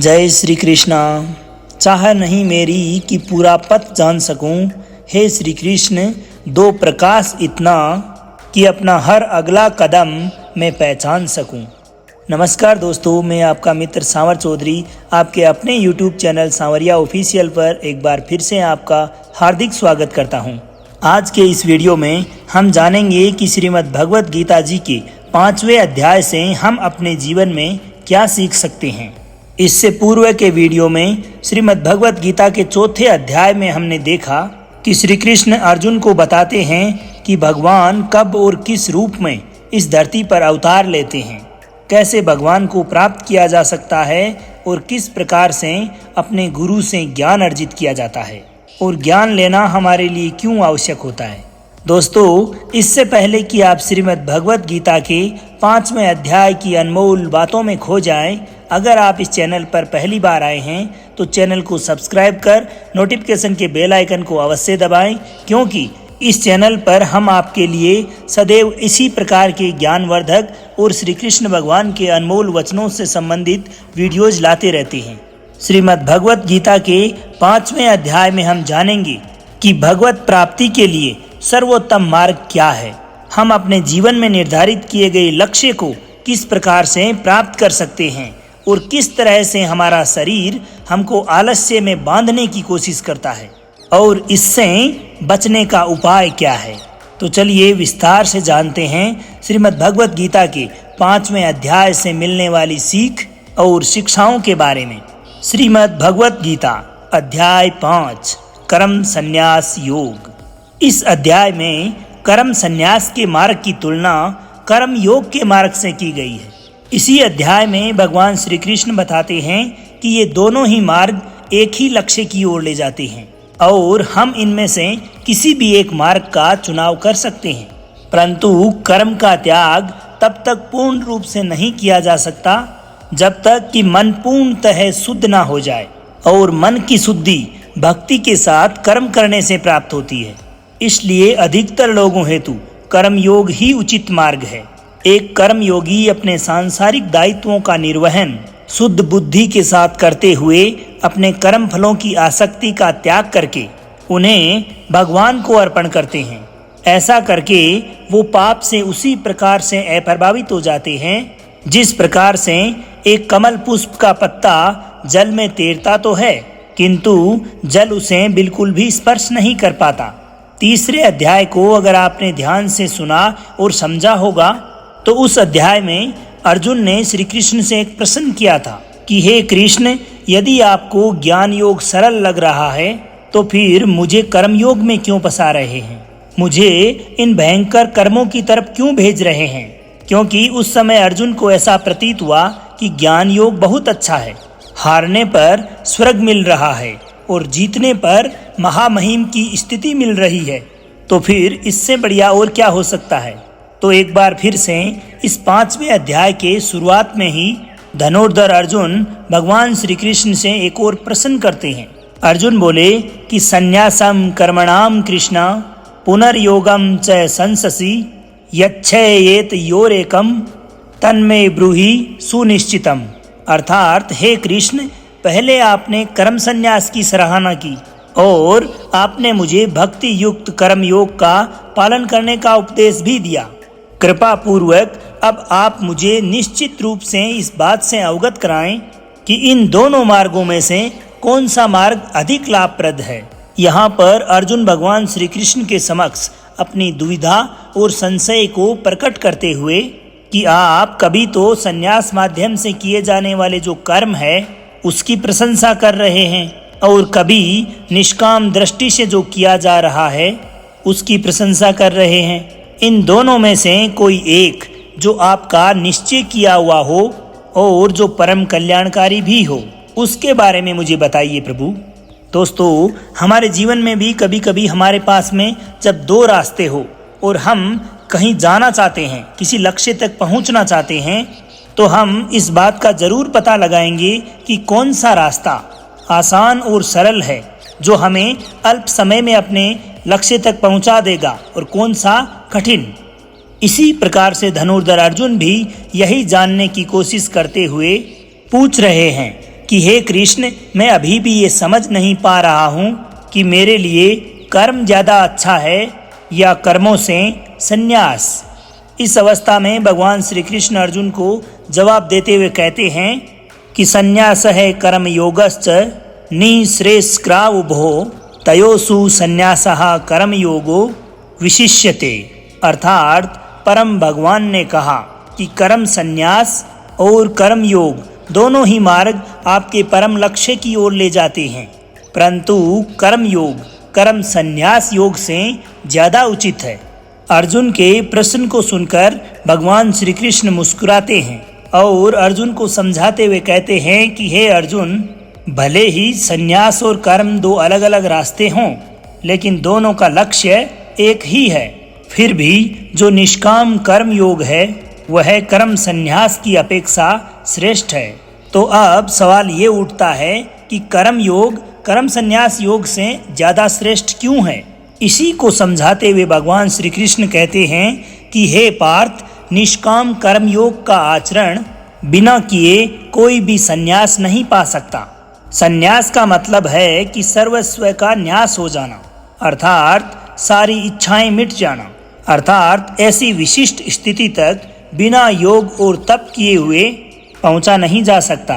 जय श्री कृष्णा। चाह नहीं मेरी कि पूरा पथ जान सकूं, हे श्री कृष्ण दो प्रकाश इतना कि अपना हर अगला कदम मैं पहचान सकूं। नमस्कार दोस्तों, मैं आपका मित्र सांवर चौधरी आपके अपने YouTube चैनल सांवरिया ऑफिशियल पर एक बार फिर से आपका हार्दिक स्वागत करता हूं। आज के इस वीडियो में हम जानेंगे कि श्रीमद् भगवत गीता जी के 5वें अध्याय से हम अपने जीवन में क्या सीख सकते हैं। इससे पूर्व के वीडियो में श्रीमद् भगवत गीता के 4थे अध्याय में हमने देखा कि श्री कृष्ण अर्जुन को बताते हैं कि भगवान कब और किस रूप में इस धरती पर अवतार लेते हैं, कैसे भगवान को प्राप्त किया जा सकता है और किस प्रकार से अपने गुरु से ज्ञान अर्जित किया जाता है और ज्ञान लेना हमारे लिए क्यों आवश्यक होता है। दोस्तों, इससे पहले कि आप श्रीमद् भगवत गीता के 5वें अध्याय की अनमोल बातों में खो जाएं, अगर आप इस चैनल पर पहली बार आए हैं तो चैनल को सब्सक्राइब कर नोटिफिकेशन के बेल आइकन को अवश्य दबाएं, क्योंकि इस चैनल पर हम आपके लिए सदैव इसी प्रकार के ज्ञानवर्धक और श्री कृष्ण भगवान के अनमोल वचनों से संबंधित वीडियोज लाते रहते हैं। श्रीमद् भगवत गीता के 5वें अध्याय में हम जानेंगे कि भगवत प्राप्ति के लिए सर्वोत्तम मार्ग क्या है, हम अपने जीवन में निर्धारित किए गए लक्ष्य को किस प्रकार से प्राप्त कर सकते हैं और किस तरह से हमारा शरीर हमको आलस्य में बांधने की कोशिश करता है और इससे बचने का उपाय क्या है। तो चलिए विस्तार से जानते हैं श्रीमद् भगवत गीता के 5वें अध्याय से मिलने वाली सीख और शिक्षाओं के बारे में। श्रीमद् भगवत गीता अध्याय 5 कर्म संन्यास योग। इस अध्याय में कर्म संन्यास के मार्ग की तुलना कर्म योग के मार्ग से की गई है। इसी अध्याय में भगवान श्री कृष्ण बताते हैं कि ये दोनों ही मार्ग एक ही लक्ष्य की ओर ले जाते हैं और हम इनमें से किसी भी एक मार्ग का चुनाव कर सकते हैं, परंतु कर्म का त्याग तब तक पूर्ण रूप से नहीं किया जा सकता जब तक कि मन पूर्णतः शुद्ध ना हो जाए, और मन की शुद्धि भक्ति के साथ कर्म करने से प्राप्त होती है। इसलिए अधिकतर लोगों हेतु कर्म योग ही उचित मार्ग है। एक कर्म योगी अपने सांसारिक दायित्वों का निर्वहन शुद्ध बुद्धि के साथ करते हुए अपने कर्म फलों की आसक्ति का त्याग करके उन्हें भगवान को अर्पण करते हैं। ऐसा करके वो पाप से उसी प्रकार से अप्रभावित हो जाते हैं जिस प्रकार से एक कमल पुष्प का पत्ता जल में तैरता तो है किंतु जल उसे बिल्कुल भी स्पर्श नहीं कर पाता। तीसरे अध्याय को अगर आपने ध्यान से सुना और समझा होगा तो उस अध्याय में अर्जुन ने श्री कृष्ण से एक प्रश्न किया था कि हे कृष्ण, यदि आपको ज्ञान योग सरल लग रहा है तो फिर मुझे कर्म योग में क्यों फंसा रहे हैं, मुझे इन भयंकर कर्मों की तरफ क्यों भेज रहे हैं। क्योंकि उस समय अर्जुन को ऐसा प्रतीत हुआ कि ज्ञान योग बहुत अच्छा है, हारने पर स्वर्ग मिल रहा है और जीतने पर महामहिम की स्थिति मिल रही है, तो फिर इससे बढ़िया और क्या हो सकता है। तो एक बार फिर से इस 5वें अध्याय के शुरुआत में ही धनुर्धर अर्जुन भगवान श्री कृष्ण से एक और प्रश्न करते हैं। अर्जुन बोले कि संन्यासम कर्मणाम कृष्ण पुनर्योगम च संससि यच्छेयेत योरेकम तन्मे ब्रूहि सुनिश्चितम। अर्थात हे कृष्ण, पहले आपने कर्म संन्यास की सराहना की और आपने मुझे भक्ति युक्त कर्म योग का पालन करने का उपदेश भी दिया। कृपा पूर्वक अब आप मुझे निश्चित रूप से इस बात से अवगत कराएं कि इन दोनों मार्गों में से कौन सा मार्ग अधिक लाभप्रद है। यहाँ पर अर्जुन भगवान श्री कृष्ण के समक्ष अपनी दुविधा और संशय को प्रकट करते हुए कि आप कभी तो संन्यास माध्यम से किए जाने वाले जो कर्म है उसकी प्रशंसा कर रहे हैं और कभी निष्काम दृष्टि से जो किया जा रहा है उसकी प्रशंसा कर रहे हैं। इन दोनों में से कोई एक जो आपका निश्चय किया हुआ हो और जो परम कल्याणकारी भी हो, उसके बारे में मुझे बताइए प्रभु। दोस्तों, हमारे जीवन में भी कभी कभी हमारे पास में जब दो रास्ते हो और हम कहीं जाना चाहते हैं, किसी लक्ष्य तक पहुंचना चाहते हैं, तो हम इस बात का जरूर पता लगाएंगे कि कौन सा रास्ता आसान और सरल है जो हमें अल्प समय में अपने लक्ष्य तक पहुंचा देगा और कौन सा कठिन। इसी प्रकार से धनुर्धर अर्जुन भी यही जानने की कोशिश करते हुए पूछ रहे हैं कि हे कृष्ण, मैं अभी भी ये समझ नहीं पा रहा हूँ कि मेरे लिए कर्म ज़्यादा अच्छा है या कर्मों से संन्यास। इस अवस्था में भगवान श्री कृष्ण अर्जुन को जवाब देते हुए कहते हैं कि संन्यास है कर्म योगश्च निःश्रेयस्कृवुभो तयोसु संन्यासः कर्म योगो विशिष्यते। अर्थात परम भगवान ने कहा कि कर्म संन्यास और कर्म योग दोनों ही मार्ग आपके परम लक्ष्य की ओर ले जाते हैं, परंतु कर्म योग कर्म संन्यास योग से ज़्यादा उचित है। अर्जुन के प्रश्न को सुनकर भगवान श्री कृष्ण मुस्कुराते हैं और अर्जुन को समझाते हुए कहते हैं कि हे अर्जुन, भले ही संन्यास और कर्म दो अलग अलग रास्ते हों, लेकिन दोनों का लक्ष्य एक ही है। फिर भी जो निष्काम कर्म योग है वह कर्म संन्यास की अपेक्षा श्रेष्ठ है। तो अब सवाल ये उठता है कि कर्म योग कर्म संन्यास योग से ज़्यादा श्रेष्ठ क्यों है। इसी को समझाते हुए भगवान श्री कृष्ण कहते हैं कि हे पार्थ, निष्काम कर्म योग का आचरण बिना किए कोई भी संन्यास नहीं पा सकता। संन्यास का मतलब है कि सर्वस्व का न्यास हो जाना, अर्थात सारी इच्छाएं मिट जाना, अर्थात ऐसी विशिष्ट स्थिति तक बिना योग और तप किए हुए पहुंचा नहीं जा सकता।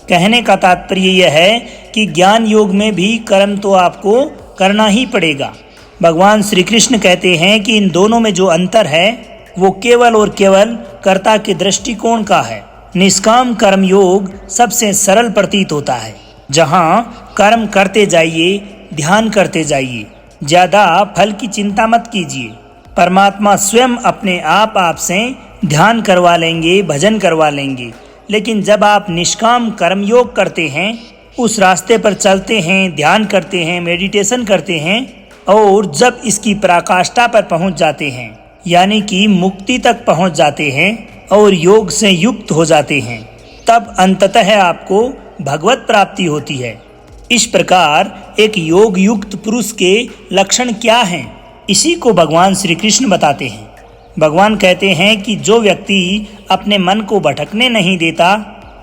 कहने का तात्पर्य यह है कि ज्ञान योग में भी कर्म तो आपको करना ही पड़ेगा। भगवान श्री कृष्ण कहते हैं कि इन दोनों में जो अंतर है वो केवल और केवल कर्ता के दृष्टिकोण का है। निष्काम कर्म योग सबसे सरल प्रतीत होता है, जहाँ कर्म करते जाइए, ध्यान करते जाइए, ज़्यादा फल की चिंता मत कीजिए। परमात्मा स्वयं अपने आप आपसे ध्यान करवा लेंगे, भजन करवा लेंगे। लेकिन जब आप निष्काम कर्म योग करते हैं, उस रास्ते पर चलते हैं, ध्यान करते हैं, मेडिटेशन करते हैं और जब इसकी पराकाष्ठा पर पहुंच जाते हैं, यानी कि मुक्ति तक पहुंच जाते हैं और योग से युक्त हो जाते हैं, तब अंततः आपको भगवत प्राप्ति होती है। इस प्रकार एक योग युक्त पुरुष के लक्षण क्या हैं, इसी को भगवान श्री कृष्ण बताते हैं। भगवान कहते हैं कि जो व्यक्ति अपने मन को भटकने नहीं देता,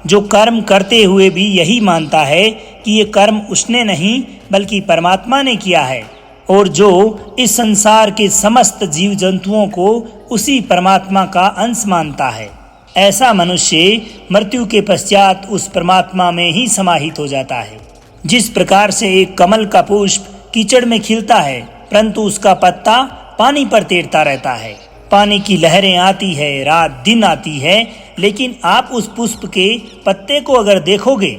जो कर्म करते हुए भी यही मानता है कि ये कर्म उसने नहीं बल्कि परमात्मा ने किया है, और जो इस संसार के समस्त जीव जंतुओं को उसी परमात्मा का अंश मानता है, ऐसा मनुष्य मृत्यु के पश्चात उस परमात्मा में ही समाहित हो जाता है। जिस प्रकार से एक कमल का पुष्प कीचड़ में खिलता है, परंतु उसका पत्ता पानी पर तैरता रहता है। पानी की लहरें आती है, रात दिन आती है, लेकिन आप उस पुष्प के पत्ते को अगर देखोगे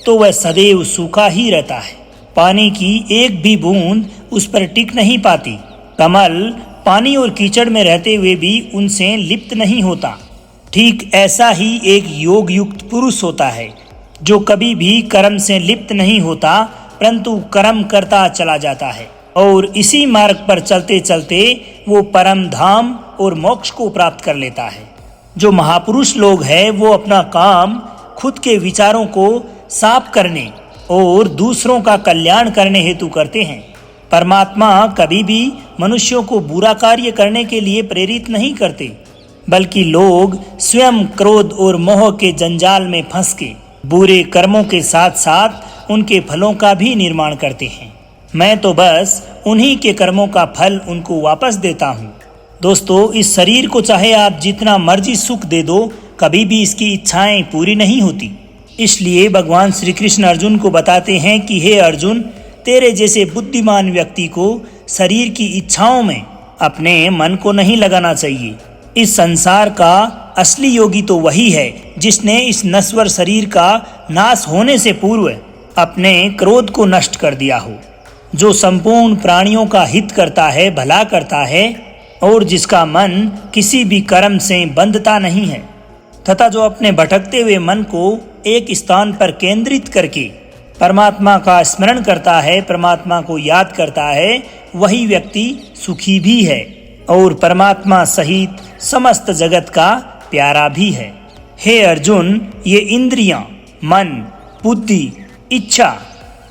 तो वह सदैव सूखा ही रहता है। पानी की एक भी बूंद उस पर टिक नहीं पाती। कमल पानी और कीचड़ में रहते हुए भी उनसे लिप्त नहीं होता। ठीक ऐसा ही एक योग युक्त पुरुष होता है, जो कभी भी कर्म से लिप्त नहीं होता, परंतु कर्म करता चला जाता है और इसी मार्ग पर चलते चलते वो परम धाम और मोक्ष को प्राप्त कर लेता है। जो महापुरुष लोग हैं वो अपना काम खुद के विचारों को साफ करने और दूसरों का कल्याण करने हेतु करते हैं। परमात्मा कभी भी मनुष्यों को बुरा कार्य करने के लिए प्रेरित नहीं करते, बल्कि लोग स्वयं क्रोध और मोह के जंजाल में फंस के बुरे कर्मों के साथ साथ उनके फलों का भी निर्माण करते हैं। मैं तो बस उन्हीं के कर्मों का फल उनको वापस देता हूँ। दोस्तों, इस शरीर को चाहे आप जितना मर्जी सुख दे दो, कभी भी इसकी इच्छाएं पूरी नहीं होती। इसलिए भगवान श्री कृष्ण अर्जुन को बताते हैं कि हे अर्जुन, तेरे जैसे बुद्धिमान व्यक्ति को शरीर की इच्छाओं में अपने मन को नहीं लगाना चाहिए। इस संसार का असली योगी तो वही है जिसने इस नश्वर शरीर का नाश होने से पूर्व अपने क्रोध को नष्ट कर दिया हो, जो संपूर्ण प्राणियों का हित करता है, भला करता है और जिसका मन किसी भी कर्म से बंधता नहीं है, तथा जो अपने भटकते हुए मन को एक स्थान पर केंद्रित करके परमात्मा का स्मरण करता है, परमात्मा को याद करता है, वही व्यक्ति सुखी भी है और परमात्मा सहित समस्त जगत का प्यारा भी है। हे अर्जुन, ये इंद्रियां, मन, बुद्धि, इच्छा,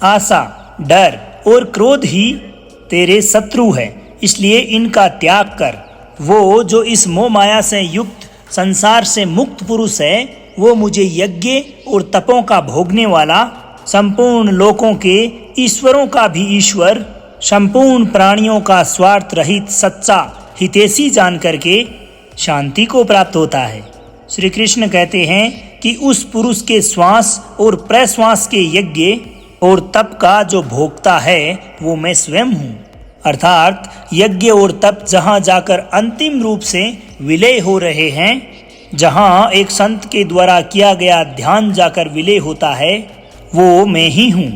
आशा, डर और क्रोध ही तेरे शत्रु है, इसलिए इनका त्याग कर। वो जो इस मोह माया से युक्त संसार से मुक्त पुरुष है, वो मुझे यज्ञ और तपों का भोगने वाला, संपूर्ण लोकों के ईश्वरों का भी ईश्वर, संपूर्ण प्राणियों का स्वार्थ रहित सच्चा हितैषी जान करके शांति को प्राप्त होता है। श्री कृष्ण कहते हैं कि उस पुरुष के श्वास और प्रश्वास के यज्ञ और तप का जो भोक्ता है वो मैं स्वयं हूँ। अर्थात यज्ञ और तप जहाँ जाकर अंतिम रूप से विलय हो रहे हैं, जहाँ एक संत के द्वारा किया गया ध्यान जाकर विलय होता है, वो मैं ही हूँ,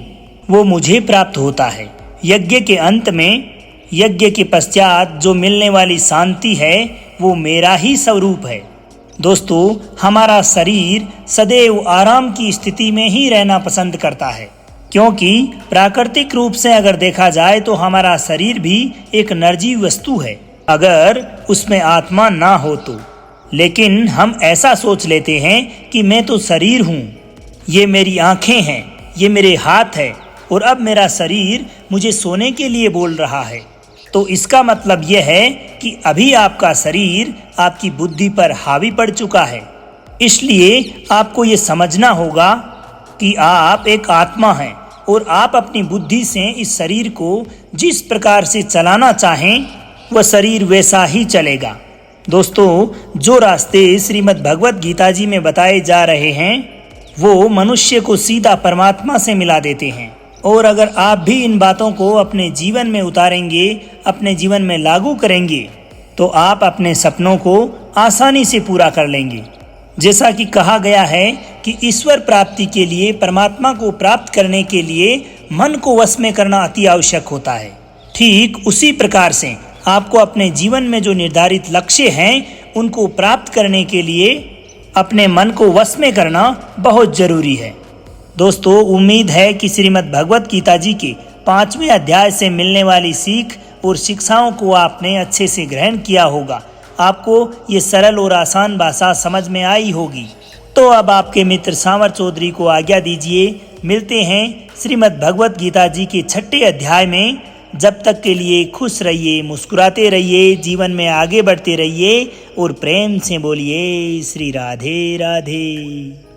वो मुझे प्राप्त होता है। यज्ञ के अंत में, यज्ञ के पश्चात जो मिलने वाली शांति है वो मेरा ही स्वरूप है। दोस्तों, हमारा शरीर सदैव आराम की स्थिति में ही रहना पसंद करता है, क्योंकि प्राकृतिक रूप से अगर देखा जाए तो हमारा शरीर भी एक निर्जीव वस्तु है अगर उसमें आत्मा ना हो तो। लेकिन हम ऐसा सोच लेते हैं कि मैं तो शरीर हूँ, ये मेरी आंखें हैं, ये मेरे हाथ है और अब मेरा शरीर मुझे सोने के लिए बोल रहा है। तो इसका मतलब यह है कि अभी आपका शरीर आपकी बुद्धि पर हावी पड़ चुका है। इसलिए आपको ये समझना होगा कि आप एक आत्मा हैं और आप अपनी बुद्धि से इस शरीर को जिस प्रकार से चलाना चाहें वह शरीर वैसा ही चलेगा। दोस्तों, जो रास्ते श्रीमद् भगवत गीता जी में बताए जा रहे हैं वो मनुष्य को सीधा परमात्मा से मिला देते हैं। और अगर आप भी इन बातों को अपने जीवन में उतारेंगे, अपने जीवन में लागू करेंगे, तो आप अपने सपनों को आसानी से पूरा कर लेंगे। जैसा कि कहा गया है कि ईश्वर प्राप्ति के लिए, परमात्मा को प्राप्त करने के लिए मन को वश में करना अति आवश्यक होता है। ठीक उसी प्रकार से आपको अपने जीवन में जो निर्धारित लक्ष्य हैं उनको प्राप्त करने के लिए अपने मन को वश में करना बहुत जरूरी है। दोस्तों, उम्मीद है कि श्रीमद् भगवत गीता जी के 5वें अध्याय से मिलने वाली सीख और शिक्षाओं को आपने अच्छे से ग्रहण किया होगा। आपको ये सरल और आसान भाषा समझ में आई होगी। तो अब आपके मित्र सांवर चौधरी को आज्ञा दीजिए। मिलते हैं श्रीमद् भगवत गीता जी के 6ठे अध्याय में। जब तक के लिए खुश रहिए, मुस्कुराते रहिए, जीवन में आगे बढ़ते रहिए और प्रेम से बोलिए श्री राधे राधे।